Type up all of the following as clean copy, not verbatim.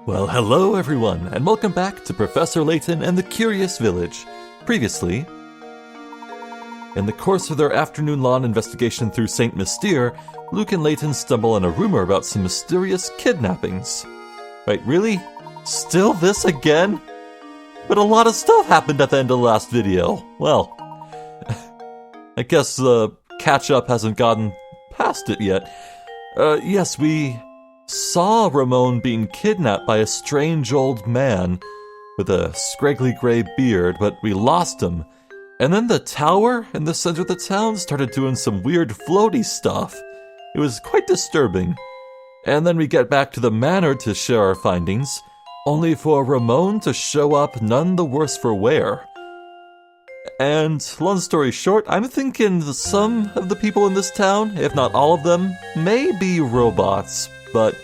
Well, hello everyone, and welcome back to Professor Layton and the Curious Village. Previously, in the course of their afternoon lawn investigation through St. Mystere, Luke and Layton stumble on a rumor about some mysterious kidnappings. Wait, really? Still this again? But a lot of stuff happened at the end of the last video. Well, I guess the catch-up hasn't gotten past it yet. Yes, we saw Ramon being kidnapped by a strange old man with a scraggly gray beard, but we lost him. And then the tower in the center of the town started doing some weird floaty stuff. It was quite disturbing. And then we get back to the manor to share our findings, only for Ramon to show up none the worse for wear. And long story short, I'm thinking some of the people in this town, if not all of them, may be robots, but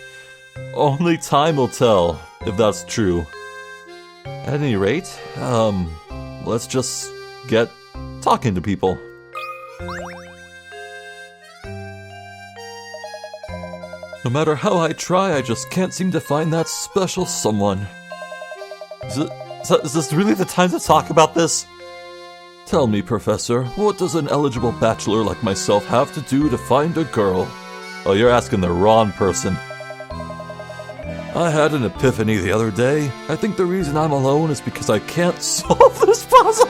only time will tell if that's true. At any rate, let's just get talking to people. No matter how I try, I just can't seem to find that special someone. Is this really the time to talk about this? Tell me, Professor, what does an eligible bachelor like myself have to do to find a girl? Oh, you're asking the wrong person. I had an epiphany the other day. I think the reason I'm alone is because I can't solve this puzzle.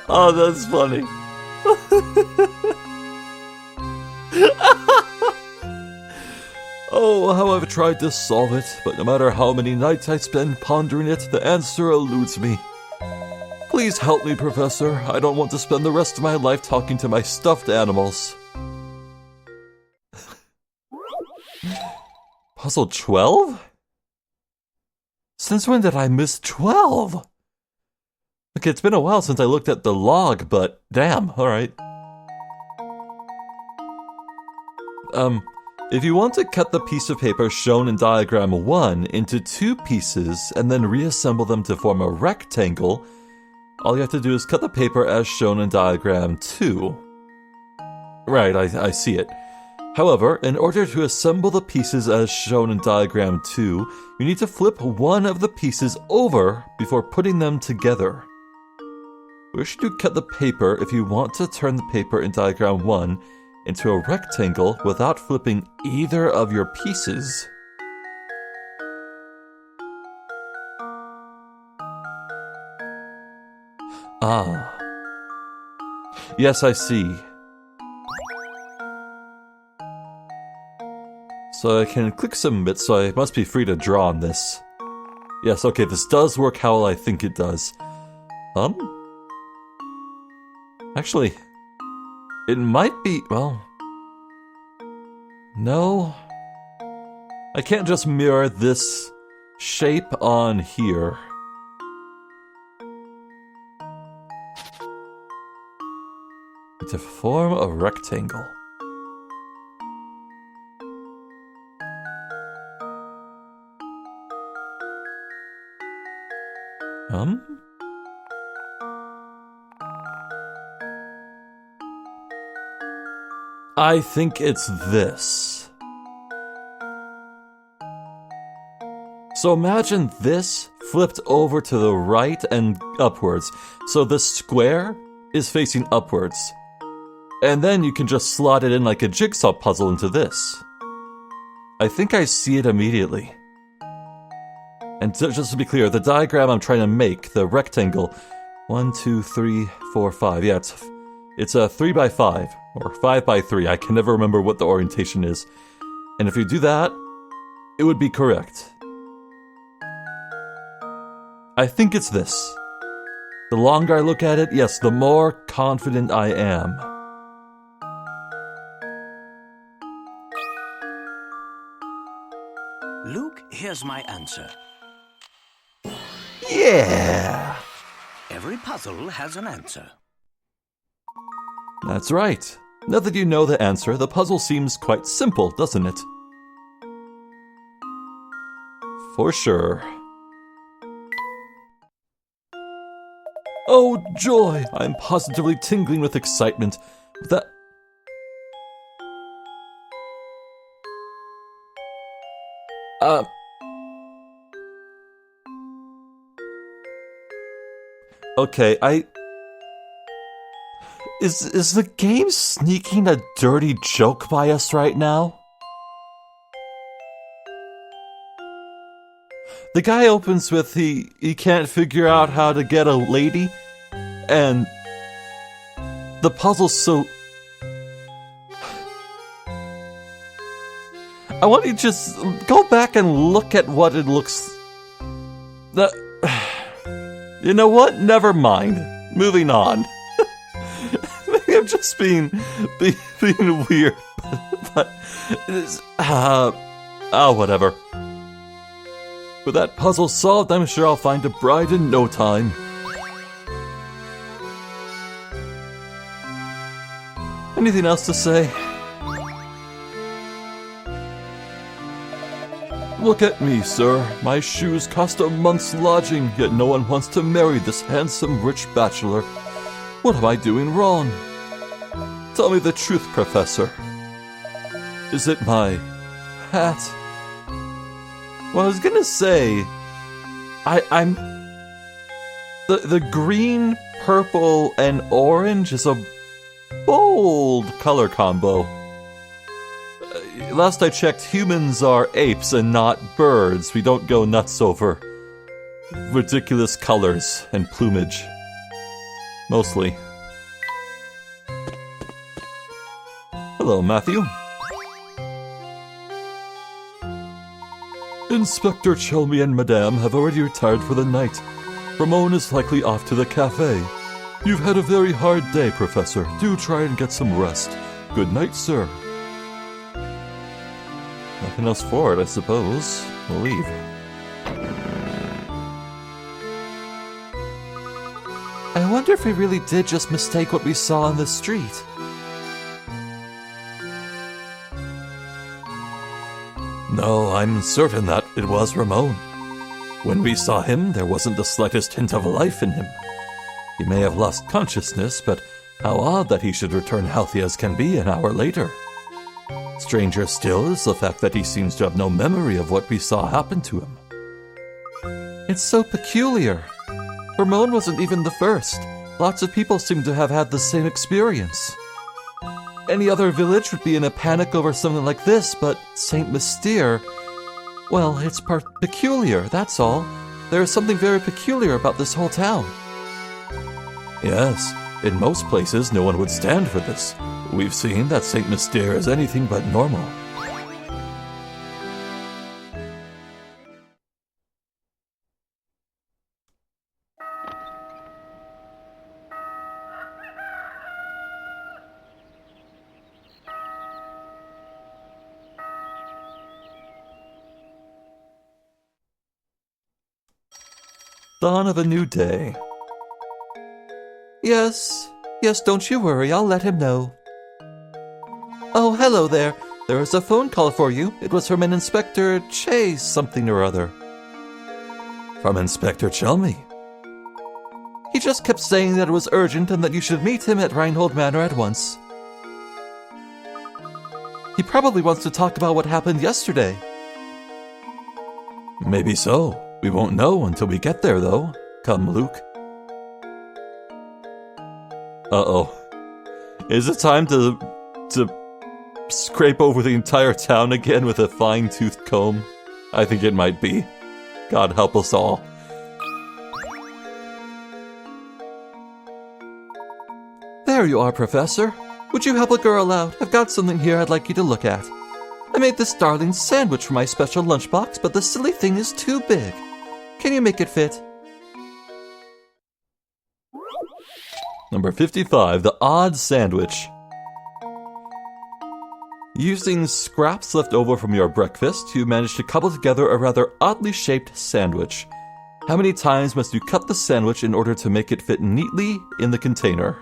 Oh, that's funny. Oh, how I've tried to solve it, but no matter how many nights I spend pondering it, the answer eludes me. Please help me, Professor. I don't want to spend the rest of my life talking to my stuffed animals. Puzzle 12? Since when did I miss 12? Okay, it's been a while since I looked at the log, but damn, alright. If you want to cut the piece of paper shown in diagram 1 into 2 pieces and then reassemble them to form a rectangle, all you have to do is cut the paper as shown in diagram 2. Right, I see it. However, in order to assemble the pieces as shown in diagram 2, you need to flip one of the pieces over before putting them together. Where should you cut the paper if you want to turn the paper in diagram 1 into a rectangle without flipping either of your pieces? Ah. Yes, I see. So I can click submit, so I must be free to draw on this. Yes, okay, this does work how I think it does. Actually, it might be, well... No. I can't just mirror this shape on here. To form a rectangle. I think it's this. So imagine this flipped over to the right and upwards. So the square is facing upwards. And then you can just slot it in like a jigsaw puzzle into this. I think I see it immediately. And just to be clear, the diagram I'm trying to make, the rectangle, 1, 2, 3, 4, 5. Yeah, it's a 3 by 5 or 5 by 3. I can never remember what the orientation is. And if you do that, it would be correct. I think it's this. The longer I look at it, yes, the more confident I am. Luke, here's my answer. Yeah! Every puzzle has an answer. That's right. Now that you know the answer, the puzzle seems quite simple, doesn't it? For sure. Oh, joy! I'm positively tingling with excitement. That... Okay, Is the game sneaking a dirty joke by us right now? The guy opens with he can't figure out how to get a lady, and the puzzle's so... I want you to just go back and look at what it looks... You know what? Never mind. Moving on. Maybe I'm just being weird, but it's, whatever. With that puzzle solved, I'm sure I'll find a bride in no time. Anything else to say? Look at me, sir. My shoes cost a month's lodging, yet no one wants to marry this handsome, rich bachelor. What am I doing wrong? Tell me the truth, Professor. Is it my hat? Well, I was gonna say, I'm... The green, purple, and orange is a bold color combo. Last I checked, humans are apes and not birds. We don't go nuts over ridiculous colors and plumage. Mostly. Hello, Matthew. Inspector Chelmy and Madame have already retired for the night. Ramon is likely off to the cafe. You've had a very hard day, Professor. Do try and get some rest. Good night, sir. Nothing else for it, I suppose. We'll leave. I wonder if we really did just mistake what we saw on the street. No, I'm certain that it was Ramon. When we saw him, there wasn't the slightest hint of life in him. He may have lost consciousness, but how odd that he should return healthy as can be an hour later. Stranger still is the fact that he seems to have no memory of what we saw happen to him. It's so peculiar. Ramon wasn't even the first. Lots of people seem to have had the same experience. Any other village would be in a panic over something like this, but Saint Mystere... Well, it's peculiar, that's all. There is something very peculiar about this whole town. Yes, in most places no one would stand for this. We've seen that Saint Mystere is anything but normal. Dawn of a new day. Yes, don't you worry, I'll let him know. Oh, hello there. There was a phone call for you. It was from an Inspector Chase something or other. From Inspector Chelmy? He just kept saying that it was urgent and that you should meet him at Reinhold Manor at once. He probably wants to talk about what happened yesterday. Maybe so. We won't know until we get there, though. Come, Luke. Uh-oh. Is it time to scrape over the entire town again with a fine-toothed comb? I think it might be. God help us all. There you are, Professor. Would you help a girl out? I've got something here I'd like you to look at. I made this darling sandwich for my special lunchbox, but the silly thing is too big. Can you make it fit? Number 55, the odd sandwich. Using scraps left over from your breakfast, you managed to cobble together a rather oddly shaped sandwich. How many times must you cut the sandwich in order to make it fit neatly in the container?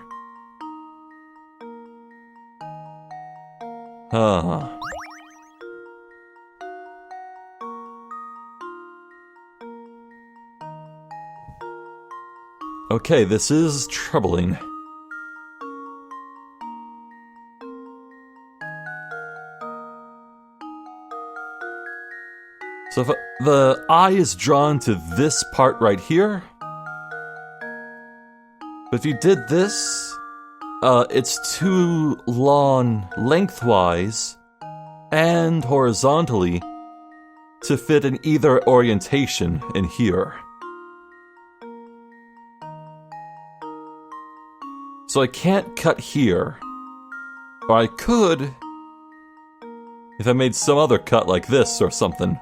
Okay, this is troubling. So if the eye is drawn to this part right here, but if you did this, it's too long lengthwise and horizontally to fit in either orientation in here. So I can't cut here, or I could if I made some other cut like this or something.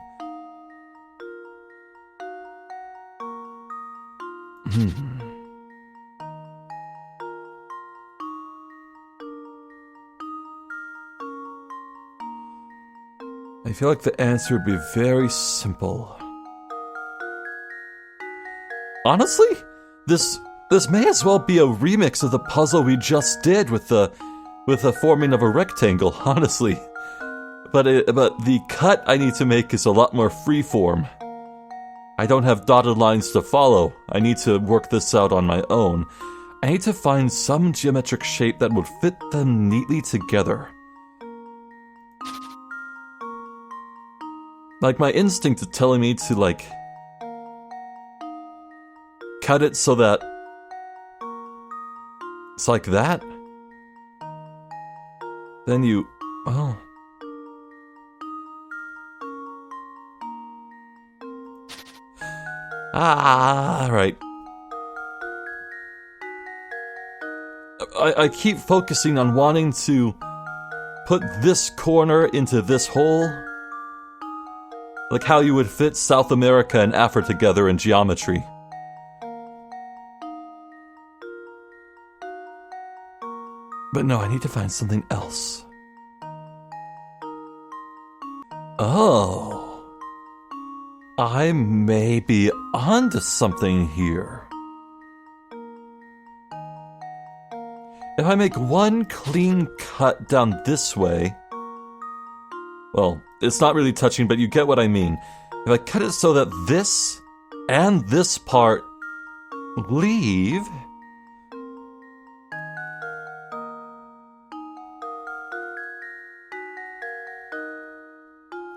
I feel like the answer would be very simple. Honestly, this may as well be a remix of the puzzle we just did with the forming of a rectangle, honestly. But the cut I need to make is a lot more freeform. I don't have dotted lines to follow. I need to work this out on my own. I need to find some geometric shape that would fit them neatly together. Like, my instinct is telling me to, like, cut it so that it's like that. Then you... oh. Right. I keep focusing on wanting to put this corner into this hole. Like how you would fit South America and Africa together in geometry. But no, I need to find something else. Oh. I may be onto something here. If I make one clean cut down this way... well, it's not really touching, but you get what I mean. If I cut it so that this and this part leave...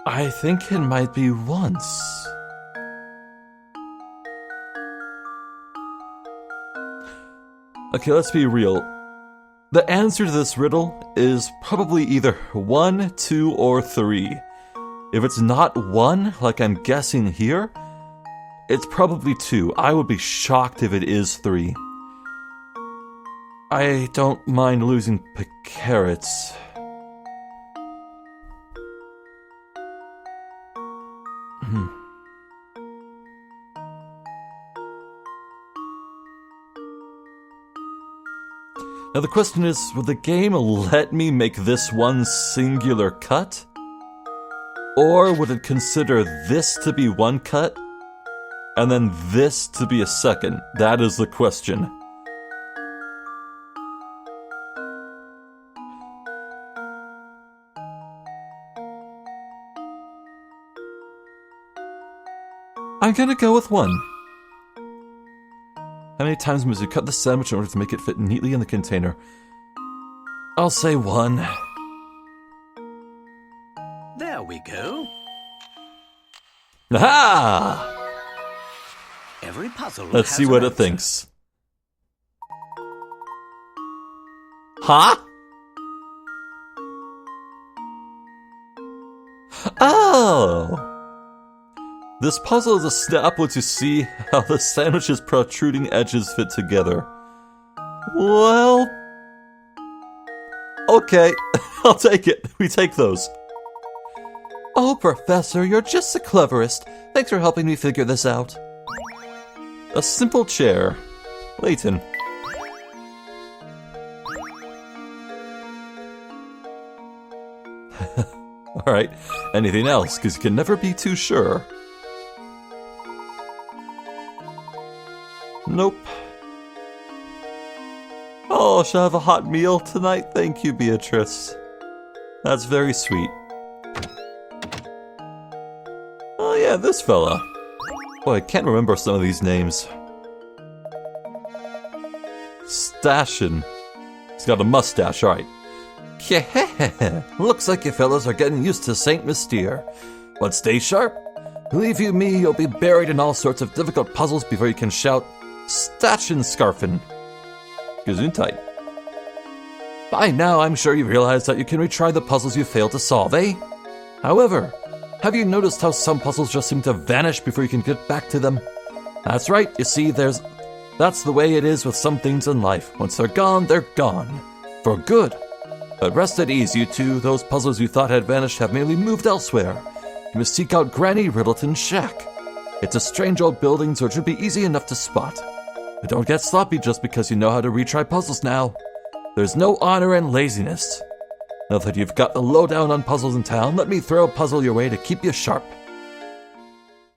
I think it might be once. Okay, let's be real. The answer to this riddle is probably either 1, 2, or 3. If it's not 1, like I'm guessing here, it's probably 2. I would be shocked if it is 3. I don't mind losing carrots. Now the question is, would the game let me make this one singular cut? Or would it consider this to be one cut, and then this to be a second? That is the question. I'm gonna go with 1. How many times must you cut the sandwich in order to make it fit neatly in the container? I'll say 1. There we go. Aha! Every puzzle Let's has see an what it answer. thinks. Huh? Oh! This puzzle is a snap to see how the sandwich's protruding edges fit together. Well... okay, I'll take it. We take those. Oh, Professor, you're just the cleverest. Thanks for helping me figure this out. A simple chair. Layton. Alright, anything else, because you can never be too sure. Nope. Oh, shall I have a hot meal tonight? Thank you, Beatrice. That's very sweet. Oh yeah, this fella. Boy, I can't remember some of these names. mustache and... He's got a mustache, alright. Looks like you fellas are getting used to Saint Mystere. But stay sharp. Believe you me, you'll be buried in all sorts of difficult puzzles before you can shout, Statchen Scarfen. Gesundheit. By now, I'm sure you realize that you can retry the puzzles you failed to solve, eh? However, have you noticed how some puzzles just seem to vanish before you can get back to them? That's right, you see, that's the way it is with some things in life. Once they're gone, they're gone. For good. But rest at ease, you two. Those puzzles you thought had vanished have merely moved elsewhere. You must seek out Granny Riddleton's shack. It's a strange old building, so it should be easy enough to spot. But don't get sloppy just because you know how to retry puzzles now. There's no honor in laziness. Now that you've got the lowdown on puzzles in town, let me throw a puzzle your way to keep you sharp.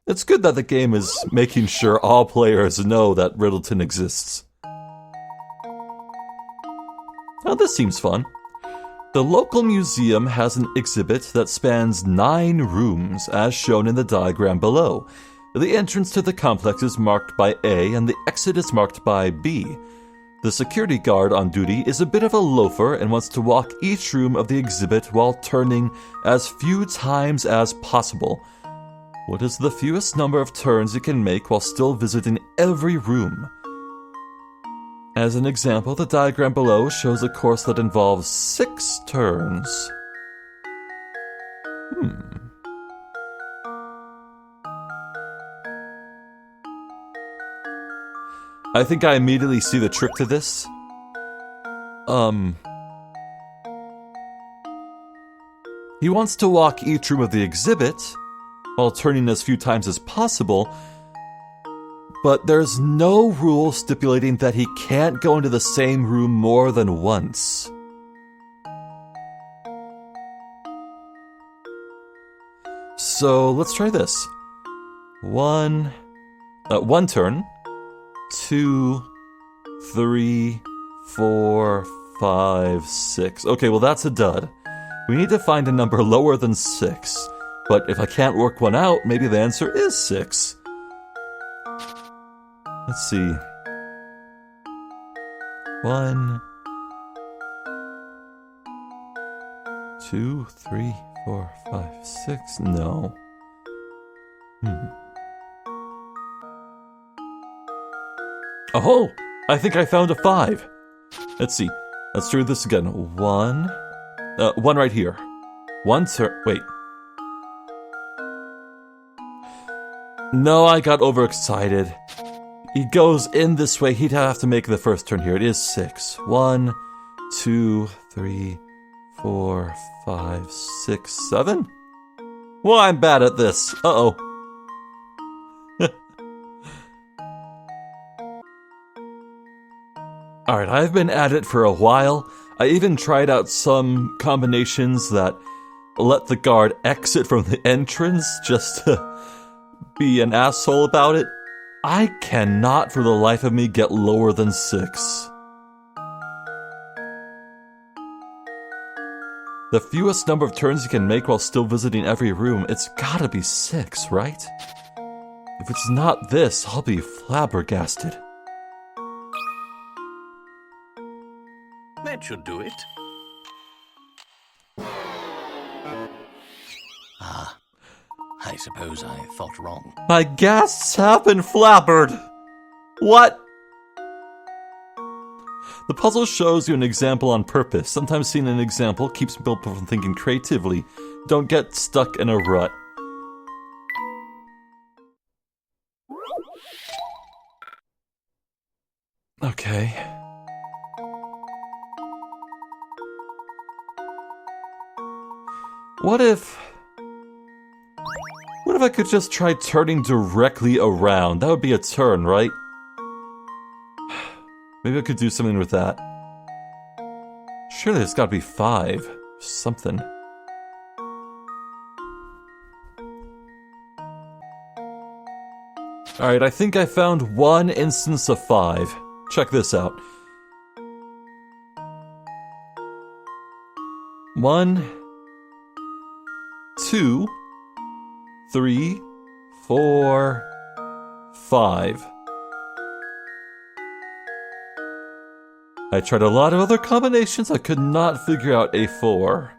It's good that the game is making sure all players know that Riddleton exists. Now this seems fun. The local museum has an exhibit that spans 9 rooms, as shown in the diagram below. The entrance to the complex is marked by A and the exit is marked by B. The security guard on duty is a bit of a loafer and wants to walk each room of the exhibit while turning as few times as possible. What is the fewest number of turns you can make while still visiting every room? As an example, the diagram below shows a course that involves 6 turns. I think I immediately see the trick to this. He wants to walk each room of the exhibit while turning as few times as possible, but there's no rule stipulating that he can't go into the same room more than once. So let's try this. One turn. 2, 3, 4, 5, 6. Okay, well that's a dud. We need to find a number lower than 6. But if I can't work one out, maybe the answer is 6. Let's see. 1, 2, 3, 4, 5, 6. No. Oh, I think I found a 5. Let's see. Let's do this again. 1 right here. 1 turn. Wait. No, I got overexcited. He goes in this way. He'd have to make the first turn here. It is 6. 1, 2, 3, 4, 5, 6, 7. Well, I'm bad at this. Uh-oh. Alright, I've been at it for a while. I even tried out some combinations that let the guard exit from the entrance just to be an asshole about it. I cannot for the life of me get lower than 6. The fewest number of turns you can make while still visiting every room, it's gotta be 6, right? If it's not this, I'll be flabbergasted. That should do it. I suppose I thought wrong. My guests have been flabbered! What? The puzzle shows you an example on purpose. Sometimes seeing an example keeps people from thinking creatively. Don't get stuck in a rut. Okay. What if I could just try turning directly around? That would be a turn, right? Maybe I could do something with that. Surely there's gotta be 5. Something. Alright, I think I found one instance of 5. Check this out. 1, 2, 3, 4, 5. I tried a lot of other combinations, I could not figure out a 4.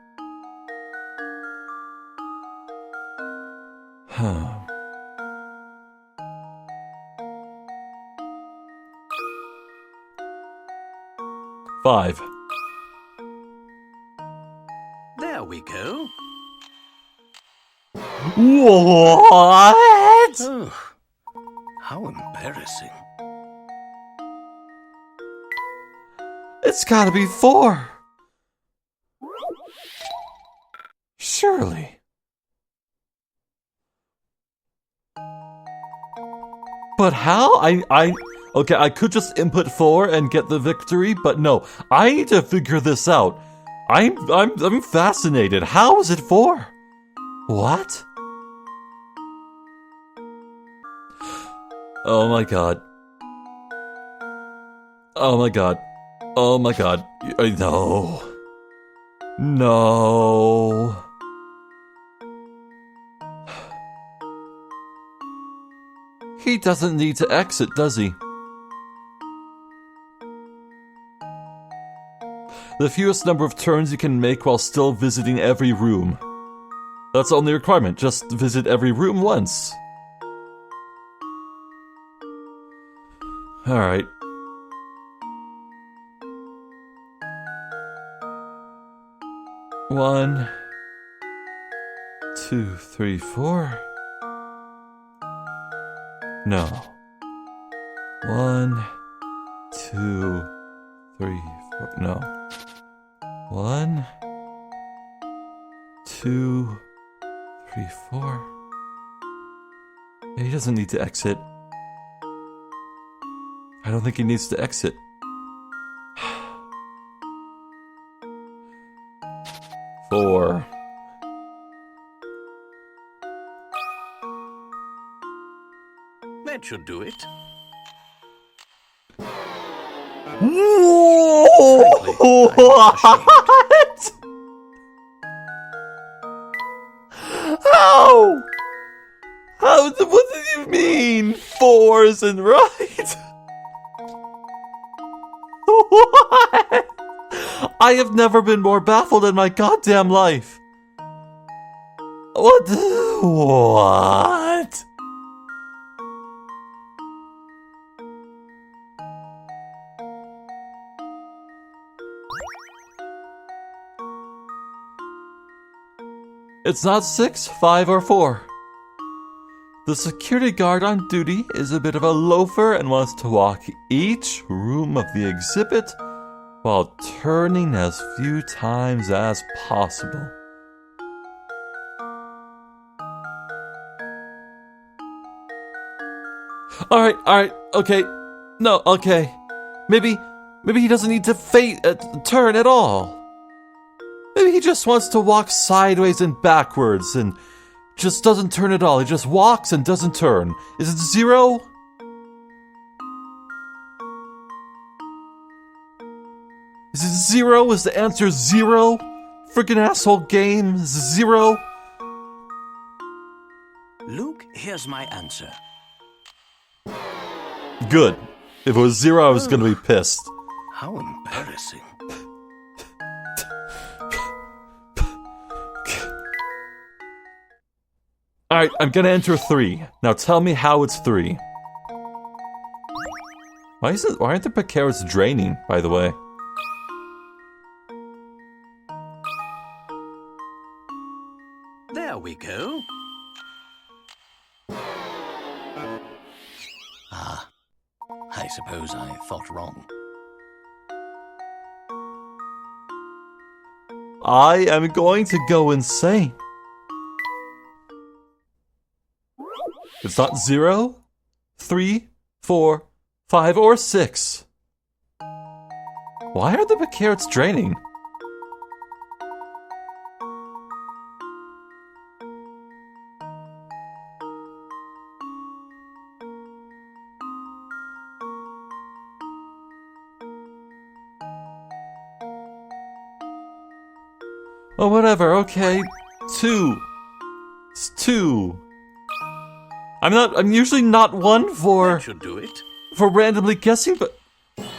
Huh. Five. There we go. What? Oh, how embarrassing. It's gotta be 4. Surely. But how? Okay, I could just input 4 and get the victory, but no, I need to figure this out. I'm fascinated. How is it 4? What? Oh my god. Oh my god. Oh my god. No. No. He doesn't need to exit, does he? The fewest number of turns you can make while still visiting every room. That's the only requirement, just visit every room once. Alright. One, 2, 3, 4. No. 1, 2, 3, 4. No. 1, 2, 3, 4. Yeah, he doesn't need to exit. I don't think he needs to exit. Four. That should do it. What? How? What do you mean 4 isn't right? What? I have never been more baffled in my goddamn life. What? What? It's not 6, 5, or 4. The security guard on duty is a bit of a loafer and wants to walk each room of the exhibit while turning as few times as possible. Alright, okay. No, okay. Maybe he doesn't need to turn at all. Maybe he just wants to walk sideways and backwards and just doesn't turn at all. He just walks and doesn't turn. Is it 0? Is it 0? Is the answer 0? Freaking asshole game. 0? Luke, here's my answer. Good. If it was 0, I was gonna be pissed. How embarrassing. Alright, I'm gonna enter 3. Now tell me how it's 3. Why aren't the Picards draining, by the way? There we go. Ah, I suppose I thought wrong. I am going to go insane. It's not 0, 3, 4, 5, or 6. Why are the Picards draining? Oh, whatever, okay. 2. It's 2. I'm usually not one That should do it. for randomly guessing, but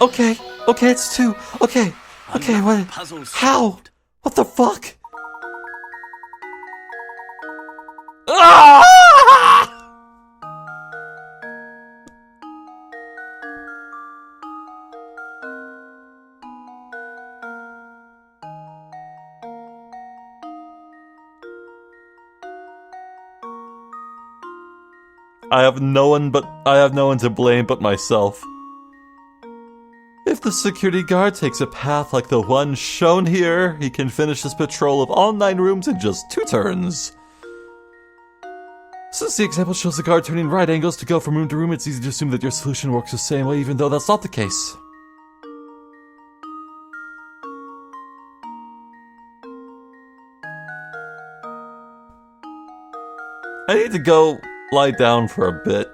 okay. Okay, it's 2. Okay, what? Puzzle How? solved. What the fuck? Ah! I have no one to blame but myself. If the security guard takes a path like the one shown here, he can finish his patrol of all 9 rooms in just 2 turns. Since the example shows the guard turning right angles to go from room to room, it's easy to assume that your solution works the same way, even though that's not the case. I need to go lie down for a bit.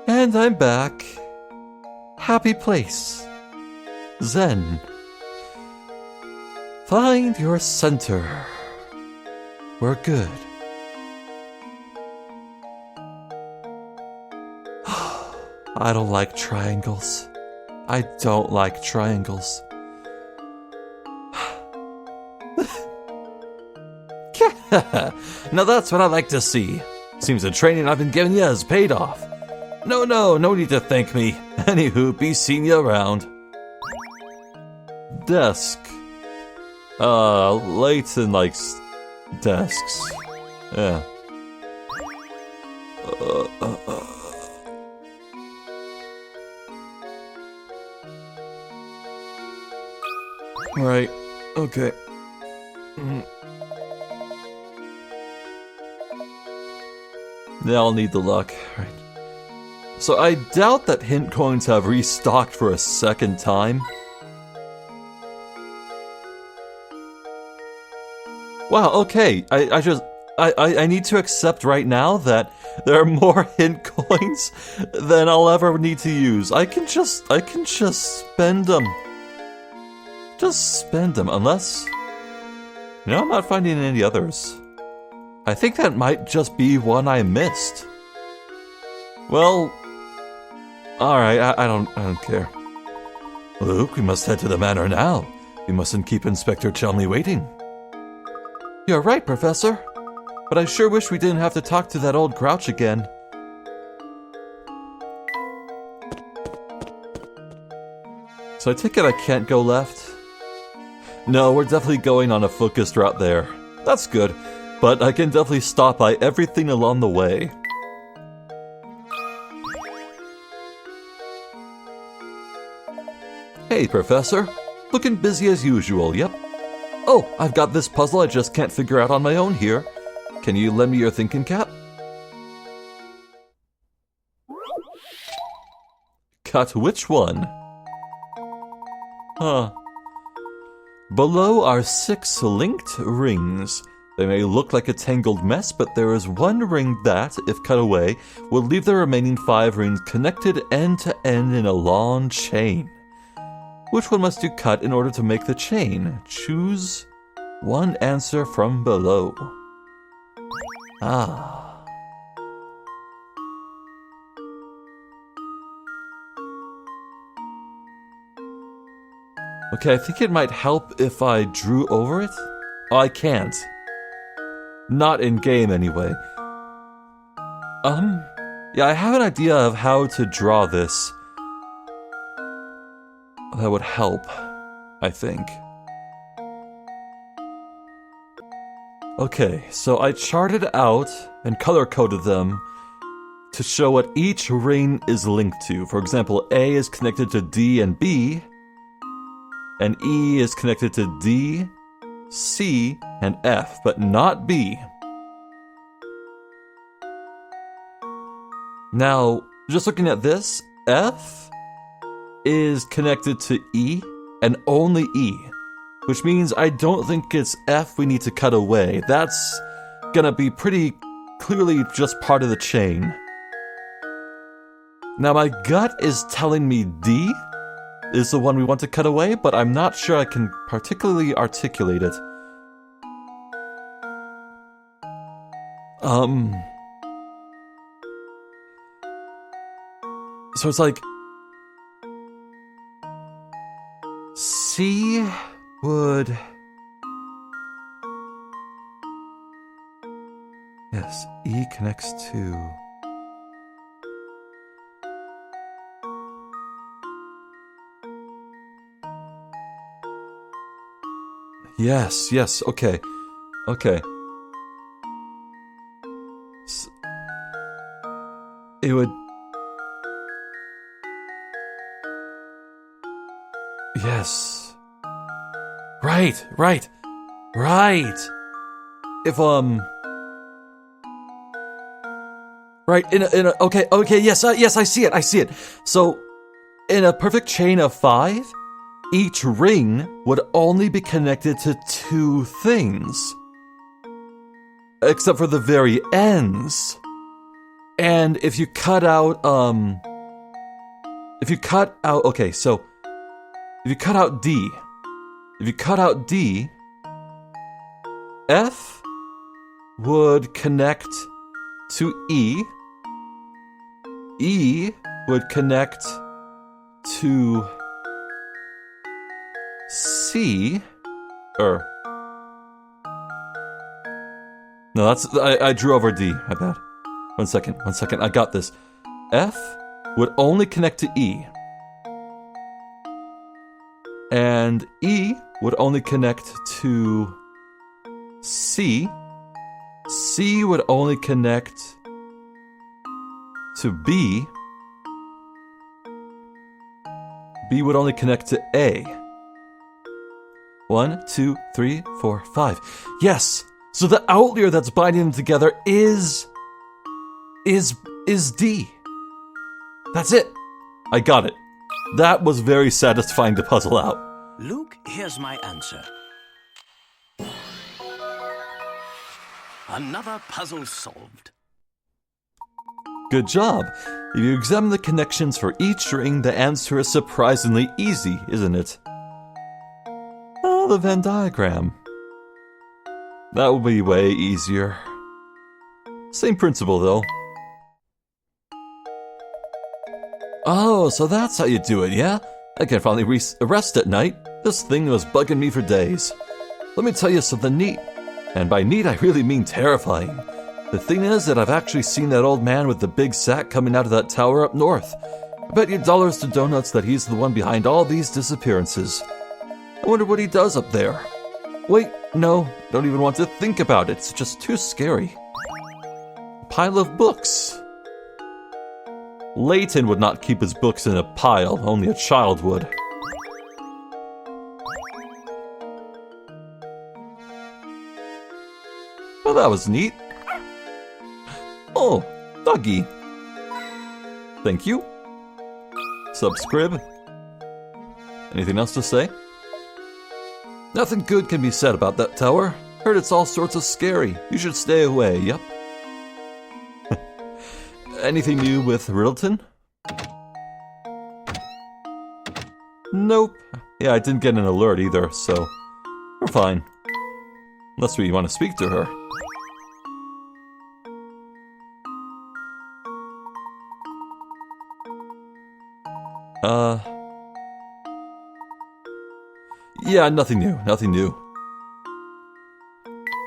And I'm back. Happy place. Zen. Find your center. We're good. I don't like triangles. I don't like triangles. Now that's what I like to see. Seems the training I've been giving you has paid off. No need to thank me. Anywho, be seeing you around. Desk. Layton likes desks. Yeah. Right. Okay. Now I'll need the luck. Right. So I doubt that hint coins have restocked for a second time. Wow, okay. I need to accept right now that there are more hint coins than I'll ever need to use. I can just spend them. Just spend them, unless... I'm not finding any others. I think that might just be one I missed. Well... Alright, I don't care. Luke, we must head to the manor now. We mustn't keep Inspector Chelmley waiting. You're right, Professor. But I sure wish we didn't have to talk to that old grouch again. So I take it I can't go left? No, we're definitely going on a focused route there. That's good, but I can definitely stop by everything along the way. Hey, Professor. Looking busy as usual, yep. Oh, I've got this puzzle I just can't figure out on my own here. Can you lend me your thinking cap? Cut which one? Huh. Below are 6 linked rings. They may look like a tangled mess, but there is one ring that, if cut away, will leave the remaining 5 rings connected end to end in a long chain. Which one must you cut in order to make the chain? Choose one answer from below. Ah. Okay, I think it might help if I drew over it. Oh, I can't. Not in-game, anyway. Yeah, I have an idea of how to draw this. That would help, I think. Okay, so I charted out and color-coded them to show what each ring is linked to. For example, A is connected to D and B, and E is connected to D, C, and F, but not B. Now, just looking at this, F is connected to E, and only E, which means I don't think it's F we need to cut away. That's gonna be pretty clearly just part of the chain. Now my gut is telling me D is the one we want to cut away, but I'm not sure I can particularly articulate it. So it's like C would... Yes, E connects to... Yes, okay. It would... Yes. Right. If, Right, okay, yes, I see it. So, in a perfect chain of 5, each ring would only be connected to 2 things. Except for the very ends. And if you cut out D, if you cut out D, F would connect to E would connect to C, No, I drew over D, my bad. One second, I got this. F would only connect to E. And E would only connect to C. C would only connect to B. B would only connect to A. 1, 2, 3, 4, 5. Yes! So the outlier that's binding them together is D. That's it. I got it. That was very satisfying to puzzle out. Luke, here's my answer. Another puzzle solved. Good job. If you examine the connections for each ring, the answer is surprisingly easy, isn't it? Oh, the Venn diagram. That will be way easier. Same principle, though. Oh, so that's how you do it, yeah? I can finally rest at night. This thing was bugging me for days. Let me tell you something neat. And by neat, I really mean terrifying. The thing is that I've actually seen that old man with the big sack coming out of that tower up north. I bet you dollars to donuts that he's the one behind all these disappearances. I wonder what he does up there. Wait, no, don't even want to think about it. It's just too scary. A pile of books. Layton would not keep his books in a pile, only a child would. Well, that was neat. Oh, doggy. Thank you. Subscribe. Anything else to say? Nothing good can be said about that tower. Heard it's all sorts of scary. You should stay away, yep. Anything new with Riddleton? Nope. Yeah, I didn't get an alert either, so we're fine. Unless we want to speak to her. Yeah, nothing new.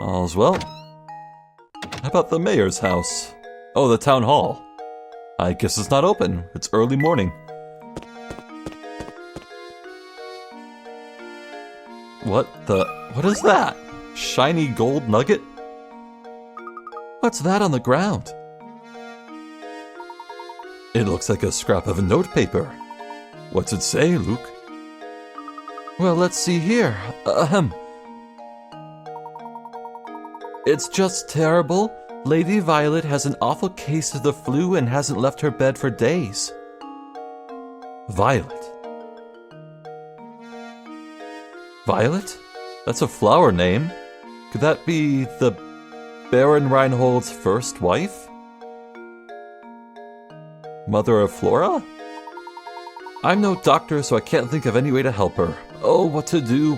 All's well. How about the mayor's house? Oh, the town hall. I guess it's not open. It's early morning. What is that? Shiny gold nugget? What's that on the ground? It looks like a scrap of notepaper. What's it say, Luke? Well, let's see here. It's just terrible. Lady Violet has an awful case of the flu and hasn't left her bed for days. Violet? Violet? That's a flower name. Could that be the Baron Reinhold's first wife? Mother of Flora? I'm no doctor, so I can't think of any way to help her. Oh, what to do.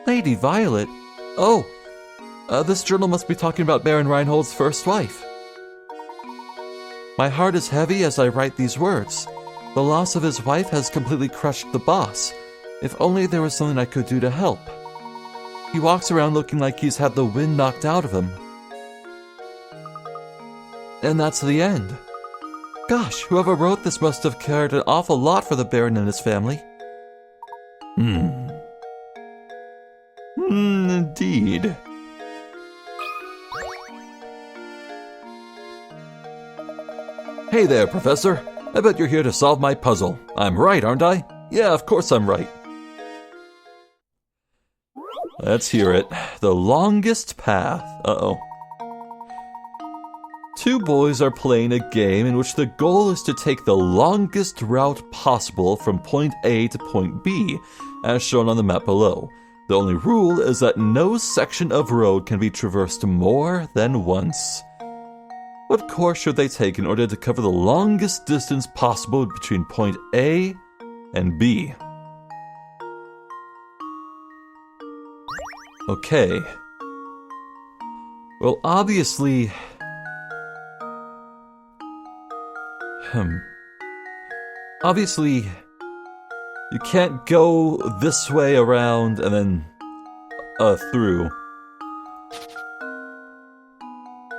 Lady Violet? Oh, This journal must be talking about Baron Reinhold's first wife. My heart is heavy as I write these words. The loss of his wife has completely crushed the boss. If only there was something I could do to help. He walks around looking like he's had the wind knocked out of him. And that's the end. Gosh, whoever wrote this must have cared an awful lot for the Baron and his family. Indeed. Hey there, Professor. I bet you're here to solve my puzzle. I'm right, aren't I? Yeah, of course I'm right. Let's hear it. The longest path. Uh-oh. Two boys are playing a game in which the goal is to take the longest route possible from point A to point B, as shown on the map below. The only rule is that no section of road can be traversed more than once. What course should they take in order to cover the longest distance possible between point A and B? Okay. Well, obviously... Obviously, you can't go this way around and then through.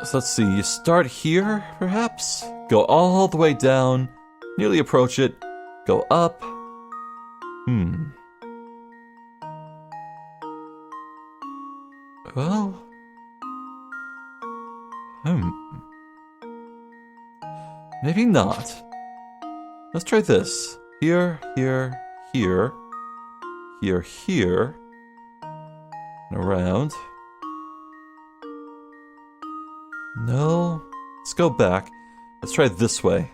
So let's see, you start here, perhaps? Go all the way down, nearly approach it, go up. Well... Maybe not. Let's try this. Here, here, here. Here, here. And around. No. Let's go back. Let's try it this way.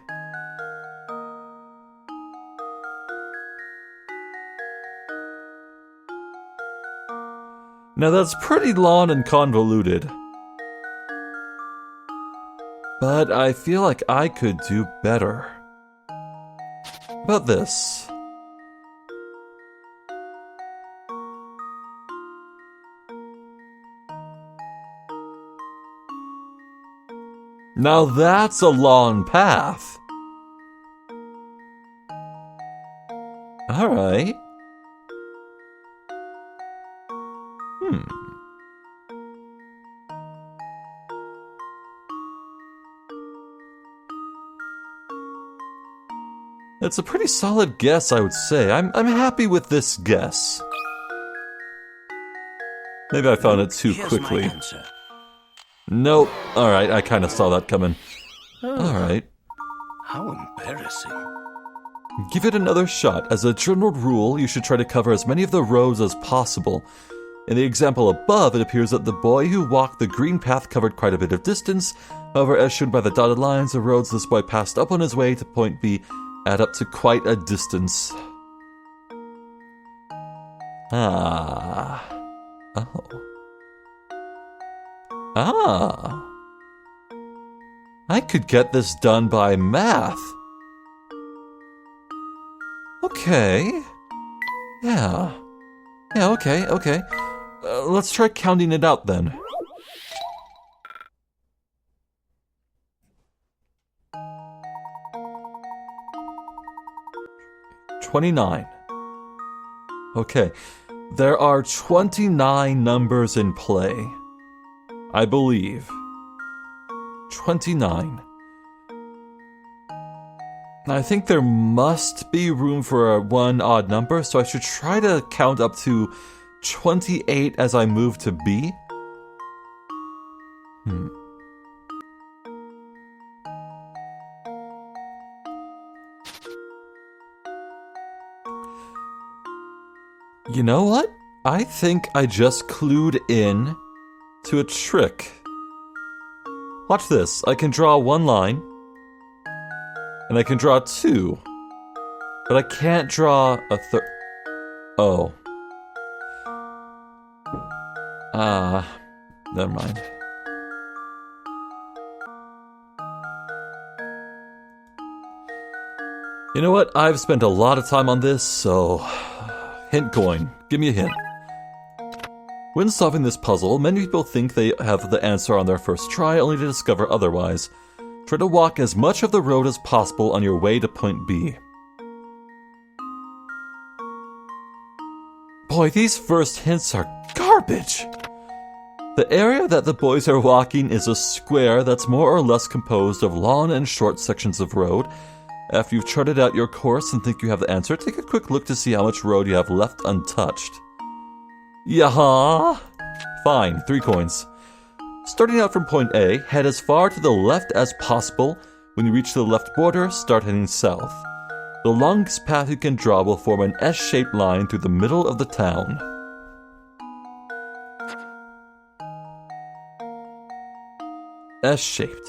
Now that's pretty long and convoluted. But I feel like I could do better. How about this? Now that's a long path. Alright. It's a pretty solid guess, I would say. I'm happy with this guess. Maybe I found it too quickly. Nope. Alright, I kind of saw that coming. Alright. How embarrassing. Give it another shot. As a general rule, you should try to cover as many of the roads as possible. In the example above, it appears that the boy who walked the green path covered quite a bit of distance. However, as shown by the dotted lines, the roads this boy passed up on his way to point B add up to quite a distance. Oh. I could get this done by math. Okay. Yeah, okay. Let's try counting it out then. 29. Okay, there are 29 numbers in play. I believe. 29. I think there must be room for one odd number, so I should try to count up to 28 as I move to B. You know what? I think I just clued in to a trick. Watch this. I can draw one line, and I can draw two, but I can't draw a third. Oh. Never mind. You know what? I've spent a lot of time on this, so... Hint coin. Give me a hint. When solving this puzzle, many people think they have the answer on their first try, only to discover otherwise. Try to walk as much of the road as possible on your way to point B. Boy, these first hints are garbage! The area that the boys are walking is a square that's more or less composed of long and short sections of road. After you've charted out your course and think you have the answer, take a quick look to see how much road you have left untouched. Yaha! Fine, 3 coins. Starting out from point A, head as far to the left as possible. When you reach the left border, start heading south. The longest path you can draw will form an S-shaped line through the middle of the town. S-shaped.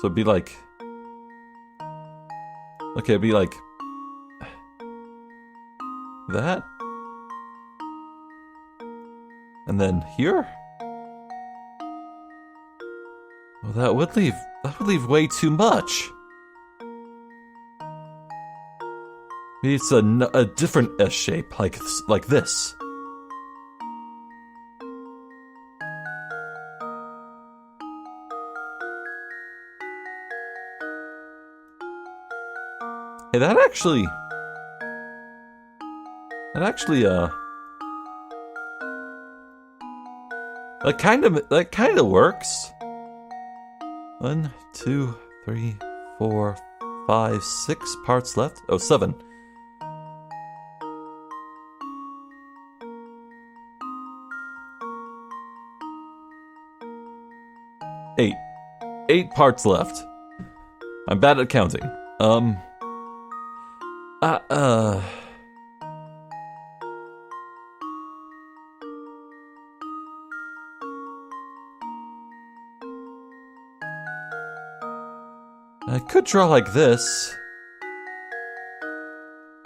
So it'd be like... Okay, it'd be like... that? And then here? Well, that would leave way too much. Maybe it's a different S shape, like this. Hey, that actually, that kind of works. 1, 2, 3, 4, 5, 6 parts left. Oh, 7. Eight parts left. I'm bad at counting. I could draw like this.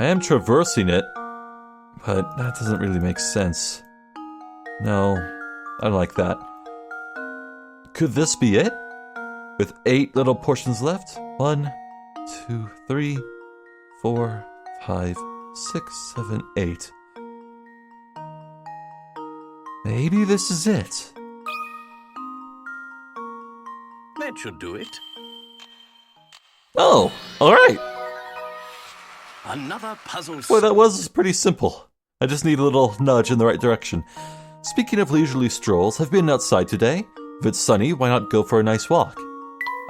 I am traversing it, but that doesn't really make sense. No, I don't like that. Could this be it? With 8 little portions left? 1, 2, 3, 4, 5, 6, 7, 8. Maybe this is it. That should do it. Oh, alright. Another puzzle. Boy, that was pretty simple. I just need a little nudge in the right direction. Speaking of leisurely strolls, have you been outside today? If it's sunny, why not go for a nice walk?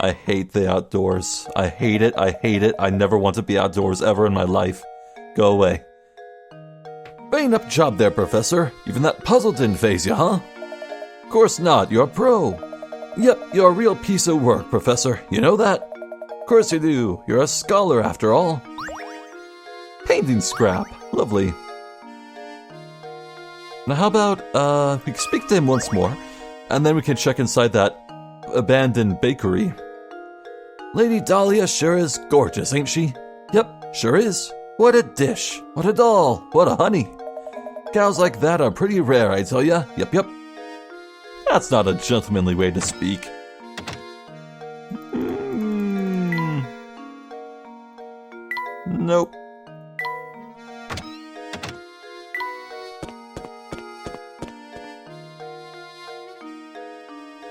I hate the outdoors. I hate it. I never want to be outdoors ever in my life. Go away. Bang up job there, Professor. Even that puzzle didn't faze you, huh? Of course not. You're a pro. Yep, you're a real piece of work, Professor. You know that? Of course you do. You're a scholar after all. Painting scrap. Lovely. Now how about, we can speak to him once more, and then we can check inside that abandoned bakery. Lady Dahlia sure is gorgeous, ain't she? Yep, sure is. What a dish. What a doll. What a honey. Cows like that are pretty rare, I tell ya. Yep. That's not a gentlemanly way to speak. Nope.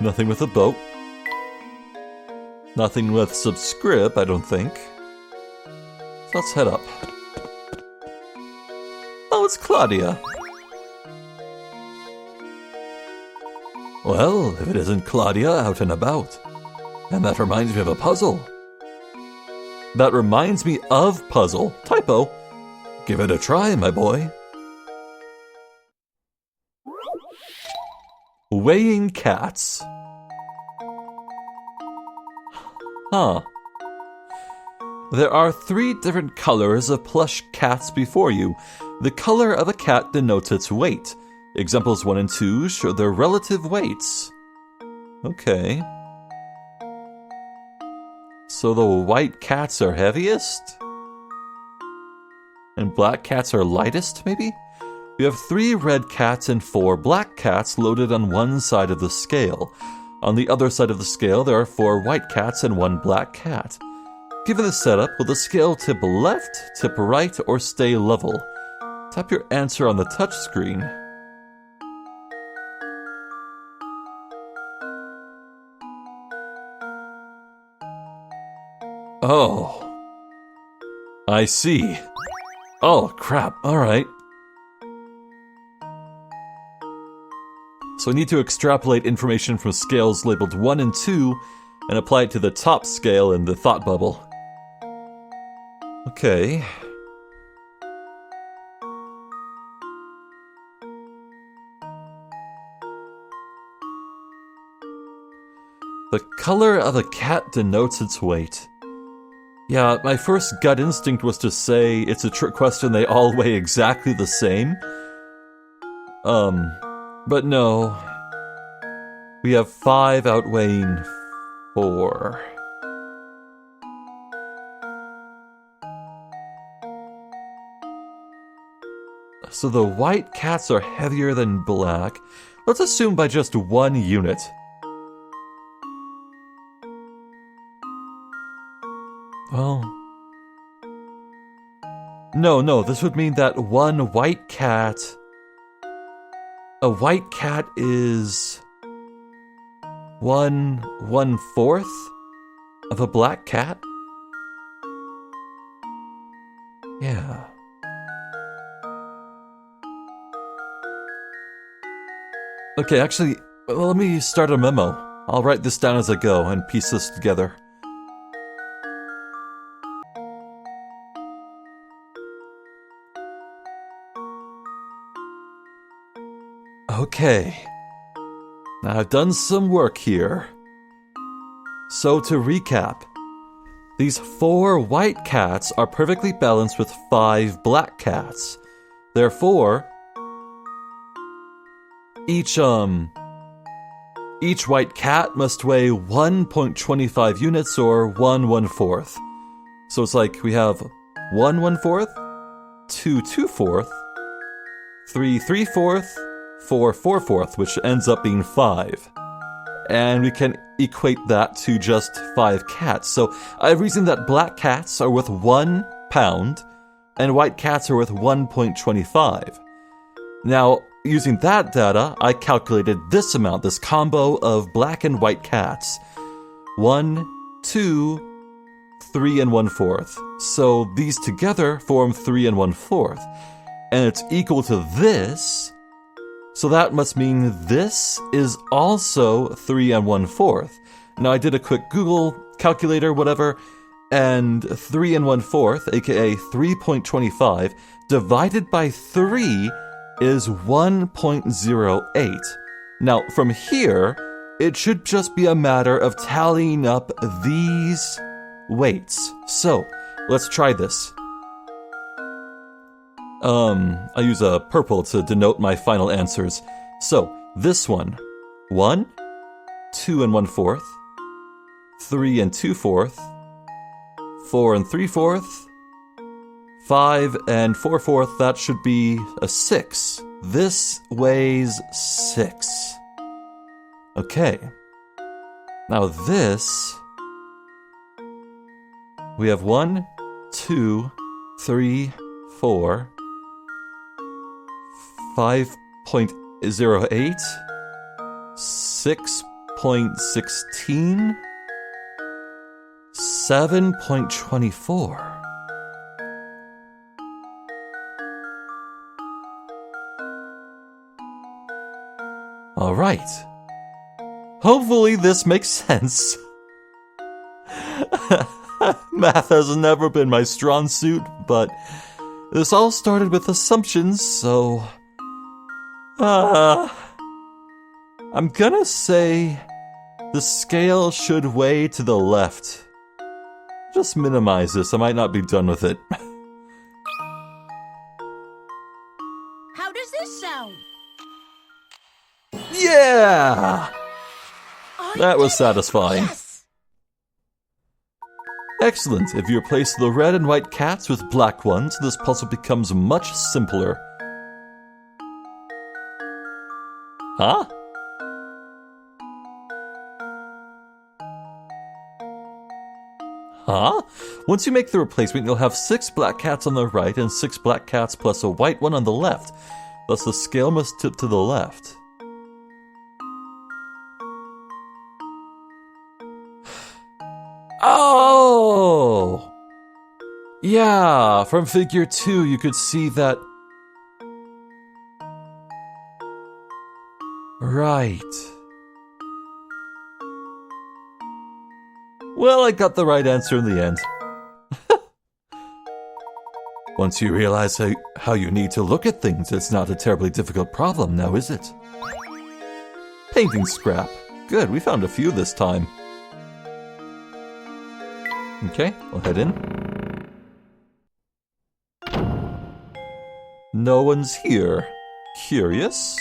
Nothing with a boat. Nothing with subscribe, I don't think. So let's head up. Oh, it's Claudia. Well, if it isn't Claudia out and about. And that reminds me of a puzzle. That reminds me of puzzle. Typo. Give it a try, my boy. Weighing cats. Huh. There are 3 different colors of plush cats before you. The color of a cat denotes its weight. Examples 1 and 2 show their relative weights. Okay. So the white cats are heaviest? And black cats are lightest, maybe? You have 3 red cats and 4 black cats loaded on one side of the scale. On the other side of the scale, there are 4 white cats and 1 black cat. Given the setup, will the scale tip left, tip right, or stay level? Tap your answer on the touchscreen. Oh. I see. Oh, crap. Alright. So I need to extrapolate information from scales labeled 1 and 2 and apply it to the top scale in the thought bubble. Okay. The color of a cat denotes its weight. Yeah, my first gut instinct was to say it's a trick question, they all weigh exactly the same. But no. We have 5 outweighing 4. So the white cats are heavier than black. Let's assume by just 1 unit. Well... No, this would mean that 1 white cat... A white cat is... 1/4 of a black cat? Yeah. Okay, actually, well, let me start a memo. I'll write this down as I go and piece this together. Okay. Now I've done some work here. So to recap, these 4 white cats are perfectly balanced with 5 black cats. Therefore, each white cat must weigh 1.25 units or 1/4. So it's like we have 1/4, 2 2/4, 3 3/4, 4 4/4, which ends up being 5. And we can equate that to just 5 cats. So I've reasoned that black cats are worth 1 pound and white cats are worth 1.25. Now, using that data, I calculated this amount, this combo of black and white cats. 1, 2, 3 1/4. So these together form 3 1/4. And it's equal to this. So that must mean this is also 3 1/4. Now I did a quick Google calculator, whatever, and 3 1/4, aka 3.25, divided by 3 is 1.08. Now from here, it should just be a matter of tallying up these weights. So let's try this. I use a purple to denote my final answers. So, this one, 1, 2 1/4, 3 2/4, 4 3/4, 5 4/4, that should be a 6. This weighs 6. Okay. Now this, we have 1, 2, 3, 4, 5.08, 6.16, 7.24. All right. Hopefully this makes sense. Math has never been my strong suit, but this all started with assumptions, so... I'm gonna say the scale should weigh to the left. Just minimize this, I might not be done with it. How does this sound? Yeah! That was satisfying. Yes! Excellent. If you replace the red and white cats with black ones, this puzzle becomes much simpler. Huh? Huh? Once you make the replacement, you'll have 6 black cats on the right and 6 black cats plus a white one on the left. Thus the scale must tip to the left. Oh! Yeah, from figure 2 you could see that... Right. Well, I got the right answer in the end. Once you realize how you need to look at things, it's not a terribly difficult problem now, is it? Painting scrap. Good, we found a few this time. Okay, we'll head in. No one's here. Curious.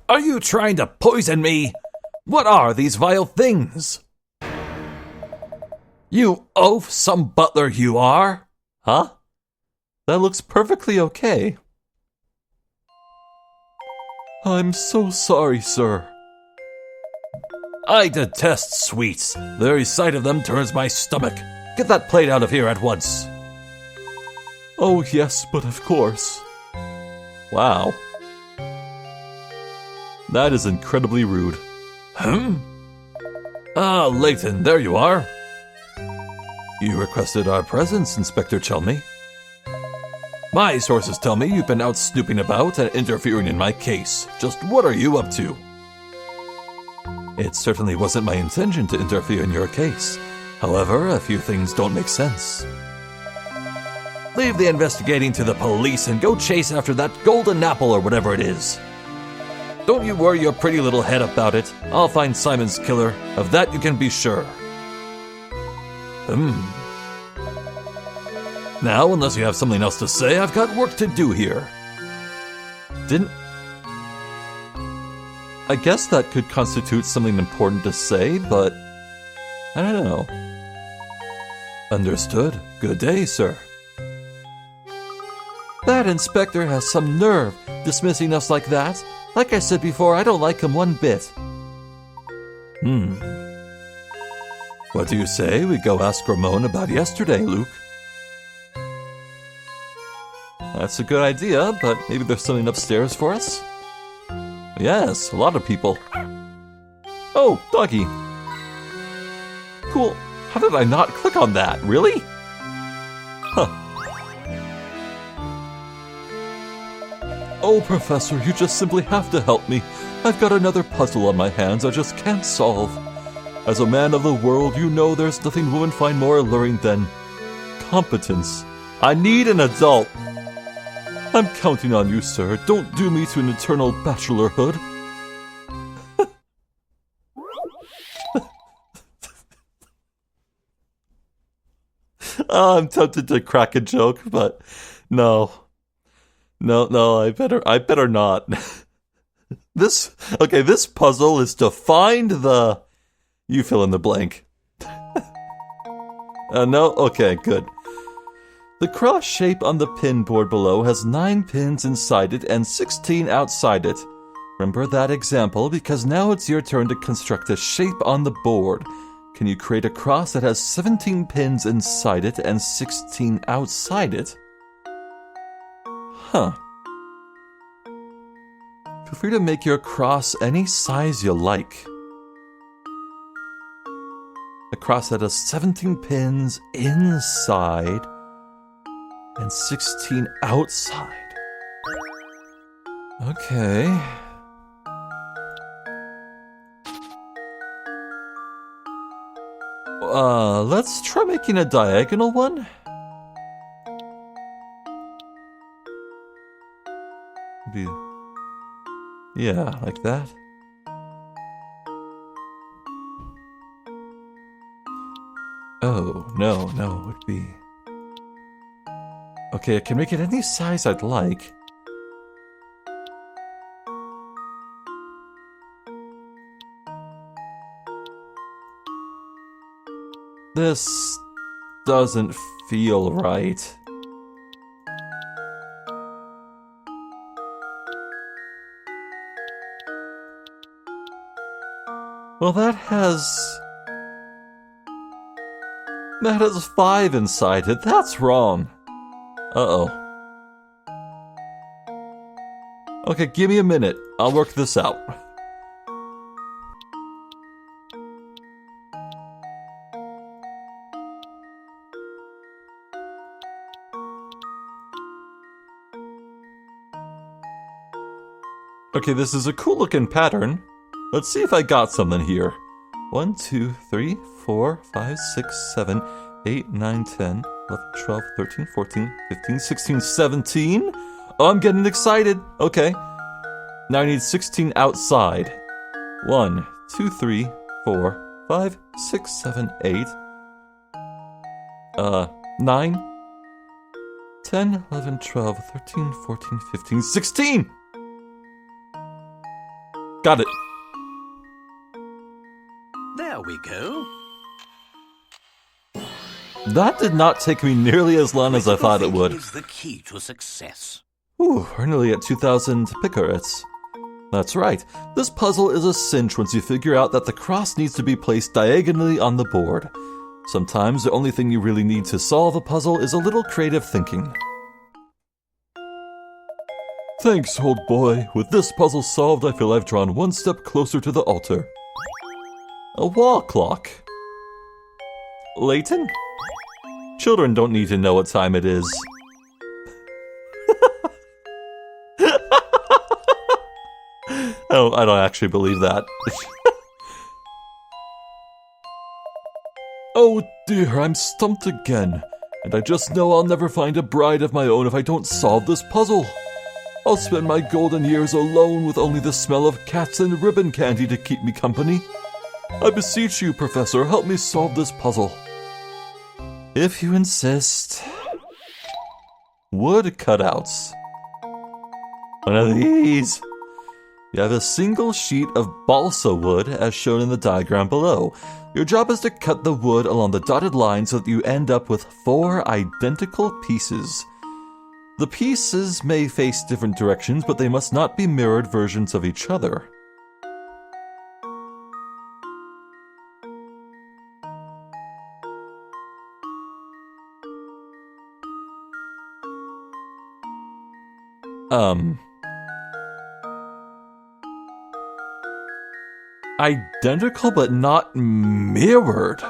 Are you trying to poison me? What are these vile things? You oaf, some butler you are! Huh? That looks perfectly okay. I'm so sorry, sir. I detest sweets. The very sight of them turns my stomach. Get that plate out of here at once. Oh, yes, but of course. Wow. That is incredibly rude. Ah, Layton, there you are. You requested our presence, Inspector Chelmy. My sources tell me you've been out snooping about and interfering in my case. Just what are you up to? It certainly wasn't my intention to interfere in your case. However, a few things don't make sense. Leave the investigating to the police and go chase after that golden apple or whatever it is. Don't you worry your pretty little head about it. I'll find Simon's killer. Of that you can be sure. Now, unless you have something else to say, I've got work to do here. I guess that could constitute something important to say, but... I don't know. Understood. Good day, sir. That inspector has some nerve, dismissing us like that. Like I said before, I don't like him one bit. What do you say we go ask Ramon about yesterday, Luke? That's a good idea, but maybe there's something upstairs for us? Yes, a lot of people. Oh, doggy. Cool. How did I not click on that? Really? Huh. Oh, Professor, you just simply have to help me. I've got another puzzle on my hands I just can't solve. As a man of the world, you know there's nothing women find more alluring than competence. I need an adult. I'm counting on you, sir. Don't do me to an eternal bachelorhood. I'm tempted to crack a joke, but no. No, I better not. This puzzle is to find the... You fill in the blank. No? Okay, good. The cross shape on the pin board below has 9 pins inside it and 16 outside it. Remember that example, because now it's your turn to construct a shape on the board. Can you create a cross that has 17 pins inside it and 16 outside it? Huh. Feel free to make your cross any size you like. A cross that has 17 pins inside and 16 outside. Okay. Let's try making a diagonal one. Yeah, like that. Oh, no, it would be... Okay, I can make it any size I'd like. This doesn't feel right. Well, that has 5 inside it. That's wrong. Uh-oh. Okay, give me a minute. I'll work this out. Okay, this is a cool looking pattern. Let's see if I got something here. 1, 2, 3, 4, 5, 6, 7, 8, 9, 10, 11, 12, 13, 14, 15, 16, 17. Oh, I'm getting excited. Okay. Now I need 16 outside. 1, 2, 3, 4, 5, 6, 7, 8. 9, 10, 11, 12, 13, 14, 15, 16! Got it. There we go. That did not take me nearly as long as I thought it would. Is the key to success. Ooh, we're nearly at 2,000 picarets. That's right. This puzzle is a cinch once you figure out that the cross needs to be placed diagonally on the board. Sometimes the only thing you really need to solve a puzzle is a little creative thinking. Thanks, old boy. With this puzzle solved, I feel I've drawn one step closer to the altar. A wall clock. Layton? Children don't need to know what time it is. Oh, I don't actually believe that. Oh dear, I'm stumped again. And I just know I'll never find a bride of my own if I don't solve this puzzle. I'll spend my golden years alone with only the smell of cats and ribbon candy to keep me company. I beseech you, Professor, help me solve this puzzle. If you insist. Wood cutouts. One of these. You have a single sheet of balsa wood as shown in the diagram below. Your job is to cut the wood along the dotted line so that you end up with 4 identical pieces. The pieces may face different directions, but they must not be mirrored versions of each other. Identical but not mirrored.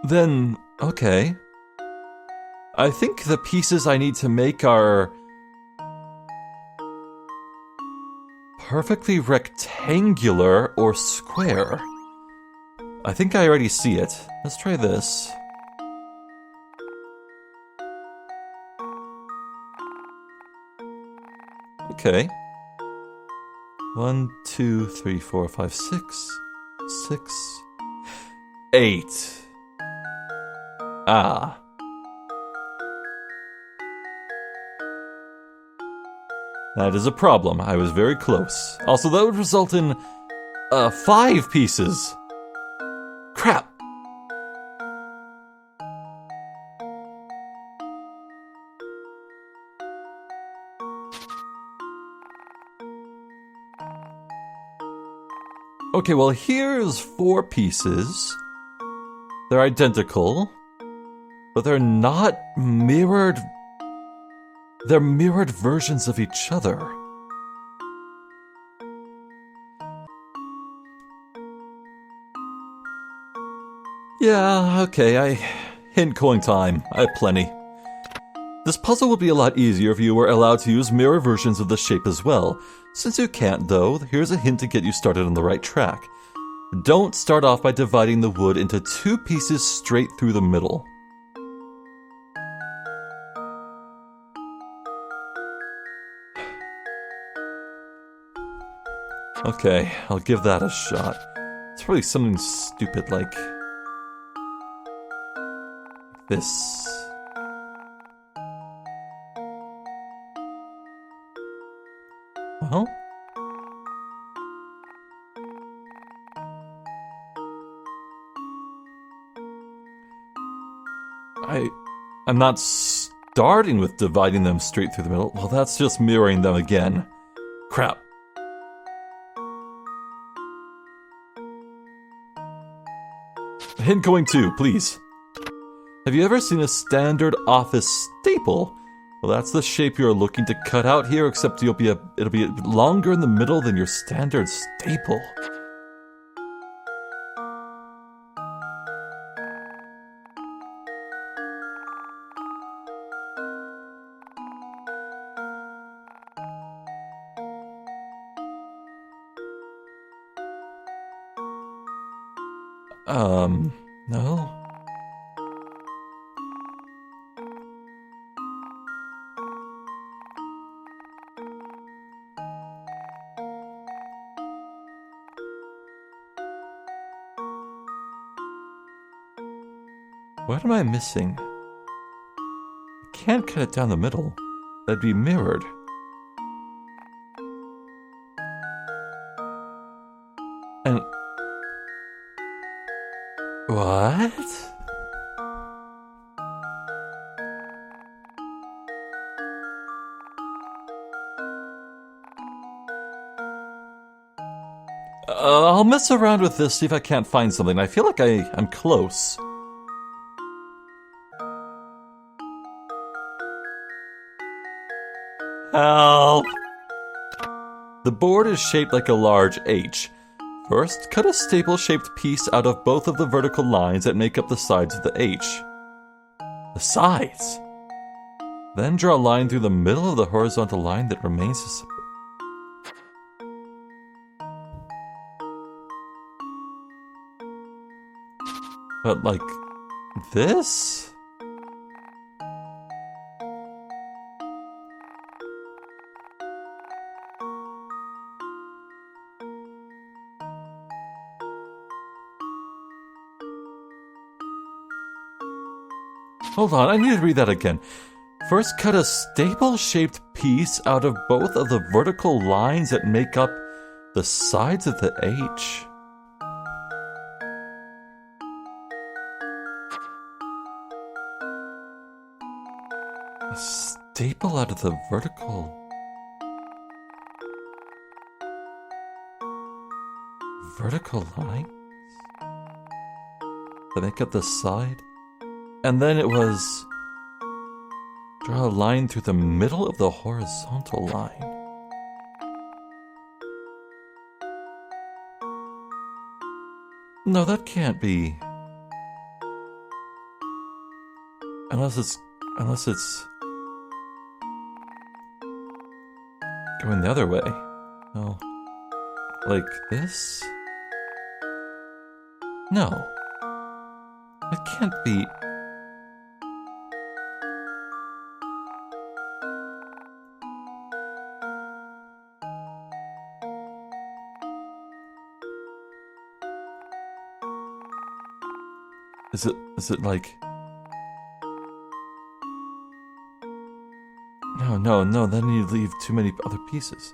Then, okay. I think the pieces I need to make are perfectly rectangular or square. I think I already see it. Let's try this. Okay. 1, 2, 3, 4, 5, 6, 6, 8. Ah. That is a problem. I was very close. Also, that would result in 5 pieces. Crap. Okay, well, here's 4 pieces. They're identical, but they're not mirrored. They're mirrored versions of each other. Yeah, okay, hint coin time. I have plenty. This puzzle would be a lot easier if you were allowed to use mirror versions of the shape as well. Since you can't, though, here's a hint to get you started on the right track. Don't start off by dividing the wood into 2 pieces straight through the middle. Okay, I'll give that a shot. It's probably something stupid like this. Well, I'm not starting with dividing them straight through the middle. Well, that's just mirroring them again. Crap. Hint going 2, please. Have you ever seen a standard office staple? Well, that's the shape you're looking to cut out here, except it'll be a bit longer in the middle than your standard staple. No. What am I missing? I can't cut it down the middle. That'd be mirrored. And... what? I'll mess around with this, see if I can't find something. I feel like I'm close. Help! The board is shaped like a large H. First, cut a staple-shaped piece out of both of the vertical lines that make up the sides of the H. The sides? Then draw a line through the middle of the horizontal line that remains a... But like this? Hold on, I need to read that again. First, cut a staple-shaped piece out of both of the vertical lines that make up the sides of the H. A staple out of the vertical lines that make up the side? And then it was draw a line through the middle of the horizontal line. No, that can't be. Unless it's going the other way. No. Like this? No. It can't be. Is it like... No, then you leave too many other pieces.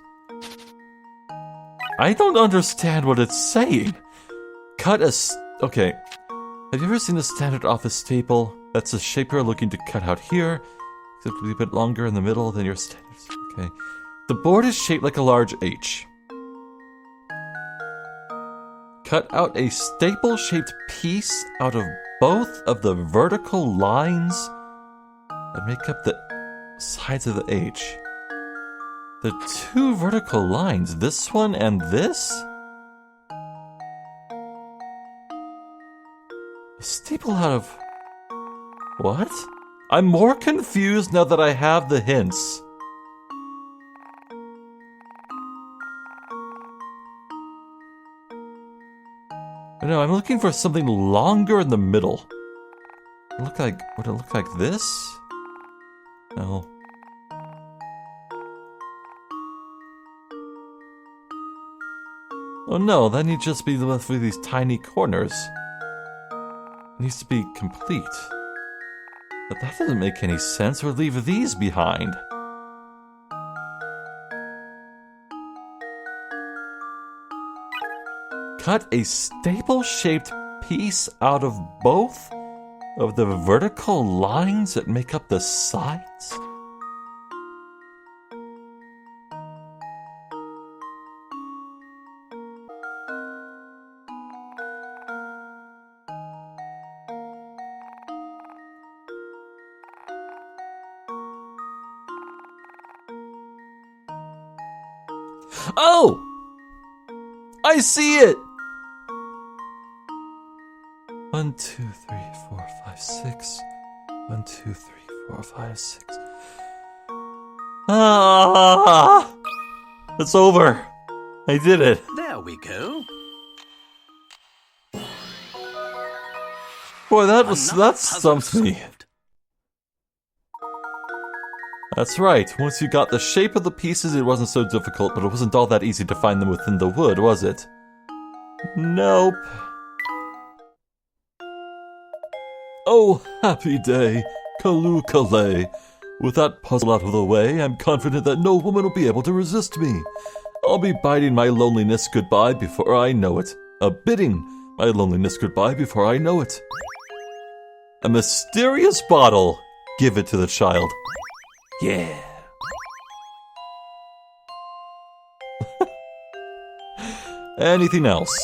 I don't understand what it's saying. Okay. Have you ever seen a standard office staple? That's the shape you're looking to cut out here, except it'll be a bit longer in the middle than your standard. Okay. The board is shaped like a large H. Cut out a staple-shaped piece out of both of the vertical lines that make up the sides of the H. The two vertical lines, this one and this? A staple out of... what? I'm more confused now that I have the hints. No, I'm looking for something longer in the middle. Would it look like this? No. Oh no, that needs just be with these tiny corners. It needs to be complete. But that doesn't make any sense. We'll leave these behind. Cut a staple-shaped piece out of both of the vertical lines that make up the sides? Oh! I see it! 1, 2, 3, 4, 5, 6. 1, 2, 3, 4, 5, 6. Ah! It's over. I did it. There we go. Boy, that Another puzzle stumped me. solved. That's right. Once you got the shape of the pieces, it wasn't so difficult, but it wasn't all that easy to find them within the wood, was it? Nope. Oh, happy day, Kalu Kalay. With that puzzle out of the way, I'm confident that no woman will be able to resist me. I'll be biting my loneliness goodbye before I know it. Bidding my loneliness goodbye before I know it. A mysterious bottle. Give it to the child. Yeah. Anything else?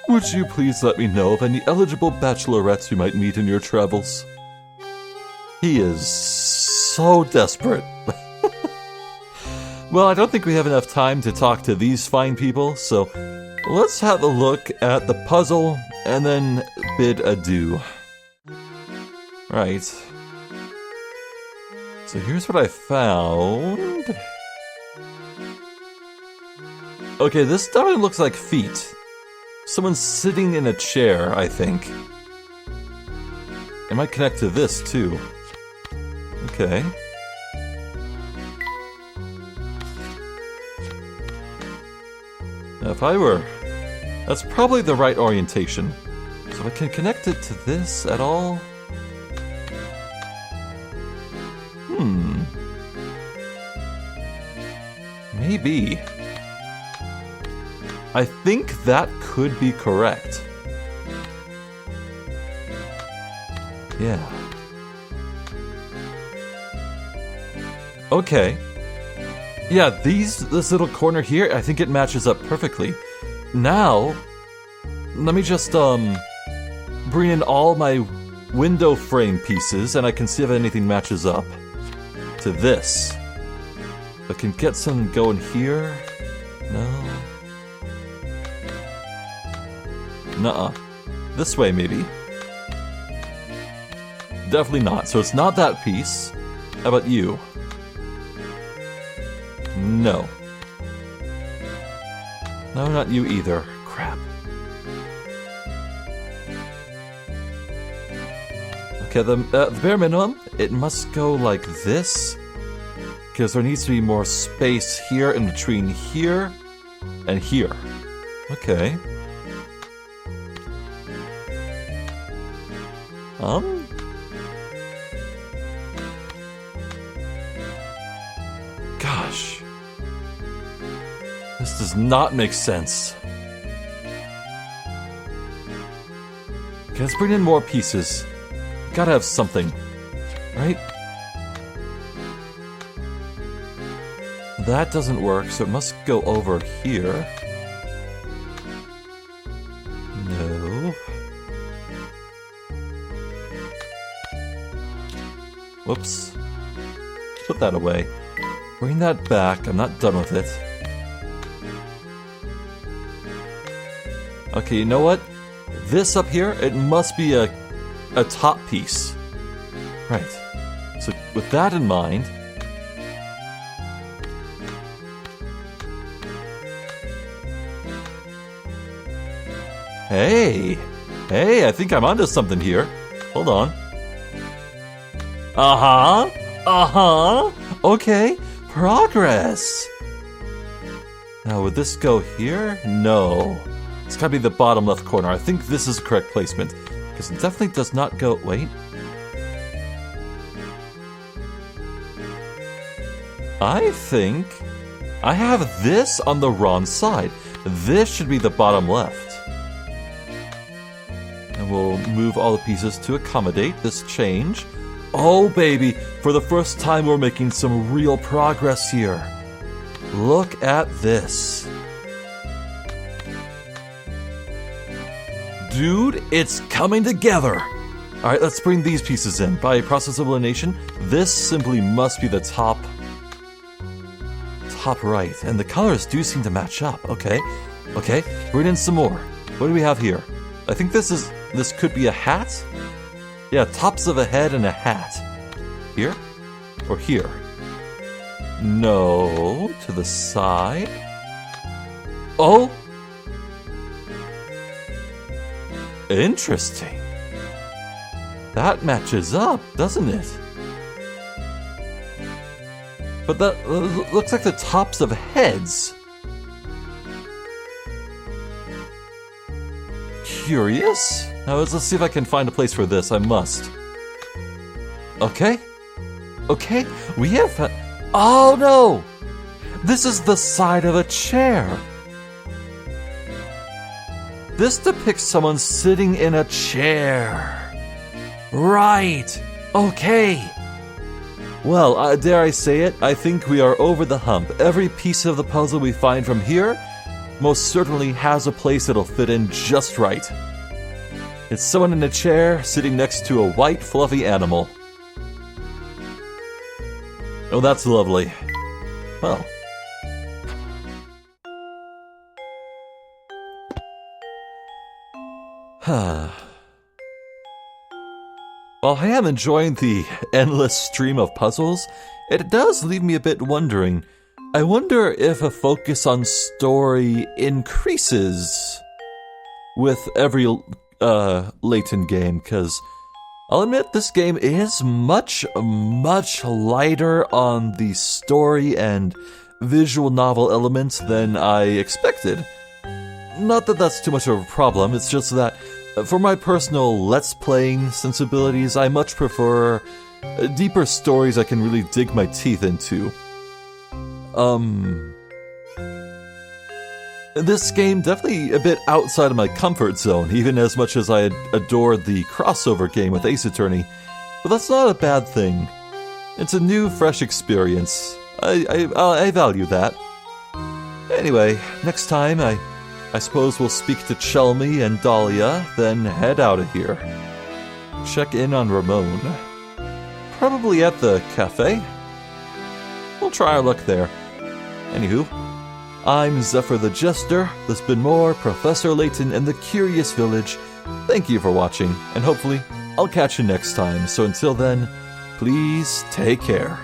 Would you please let me know of any eligible bachelorettes you might meet in your travels? He is so desperate. Well, I don't think we have enough time to talk to these fine people, so let's have a look at the puzzle and then bid adieu. Right. So here's what I found. Okay, this definitely looks like feet. Someone's sitting in a chair, I think. It might connect to this, too. Okay. Now, if I were... That's probably the right orientation. So if I can connect it to this at all... Maybe. I think that could be correct. Yeah. Okay. Yeah, this little corner here, I think it matches up perfectly. Now, let me just bring in all my window frame pieces and I can see if anything matches up to this. I can get some going here. No. Nuh-uh. This way, maybe. Definitely not. So it's not that piece. How about you? No. No, not you either. Crap. Okay, the bare minimum, it must go like this. Because there needs to be more space here in between here and here. Okay. Gosh. This does not make sense. Okay, let's bring in more pieces. Gotta have something, right? That doesn't work, so it must go over here. No. Whoops. Put that away. Bring that back. I'm not done with it. Okay, you know what? This up here, it must be a top piece. Right. So with that in mind... Hey! Hey, I think I'm onto something here. Hold on. Uh-huh! Uh-huh! Okay, progress! Now, would this go here? No. It's gotta be the bottom left corner. I think this is the correct placement. Because it definitely does not go... Wait. I think I have this on the wrong side. This should be the bottom left. move all the pieces to accommodate this change. Oh baby, for the first time we're making some real progress here. Look at this. Dude, it's coming together. Alright, let's bring these pieces in. By process of elimination, this simply must be the top right. And the colors do seem to match up. Okay, bring in some more. What do we have here? I think this could be a hat? Yeah, tops of a head and a hat. Here? Or here? No, to the side. Oh! Interesting. That matches up, doesn't it? But that looks like the tops of heads. Curious? Now let's see if I can find a place for this. I must. Okay, we have... Oh no! This is the side of a chair. This depicts someone sitting in a chair. Right. Okay. Well, dare I say it, I think we are over the hump. Every piece of the puzzle we find from here most certainly has a place it'll fit in just right. It's someone in a chair sitting next to a white fluffy animal. Oh, that's lovely. Well. While I am enjoying the endless stream of puzzles, it does leave me a bit wondering. I wonder if a focus on story increases with every Layton game, because I'll admit this game is much lighter on the story and visual novel elements than I expected. Not that that's too much of a problem, it's just that for my personal Let's Playing sensibilities, I much prefer deeper stories I can really dig my teeth into. This game definitely a bit outside of my comfort zone, even as much as I adored the crossover game with Ace Attorney. But that's not a bad thing. It's a new, fresh experience. I value that. Anyway, next time I suppose we'll speak to Chelmy and Dahlia, then head out of here. Check in on Ramon. Probably at the cafe. We'll try our luck there. Anywho, I'm Zephyr the Jester. There's been more Professor Layton and the Curious Village. Thank you for watching, and hopefully I'll catch you next time. So until then, please take care.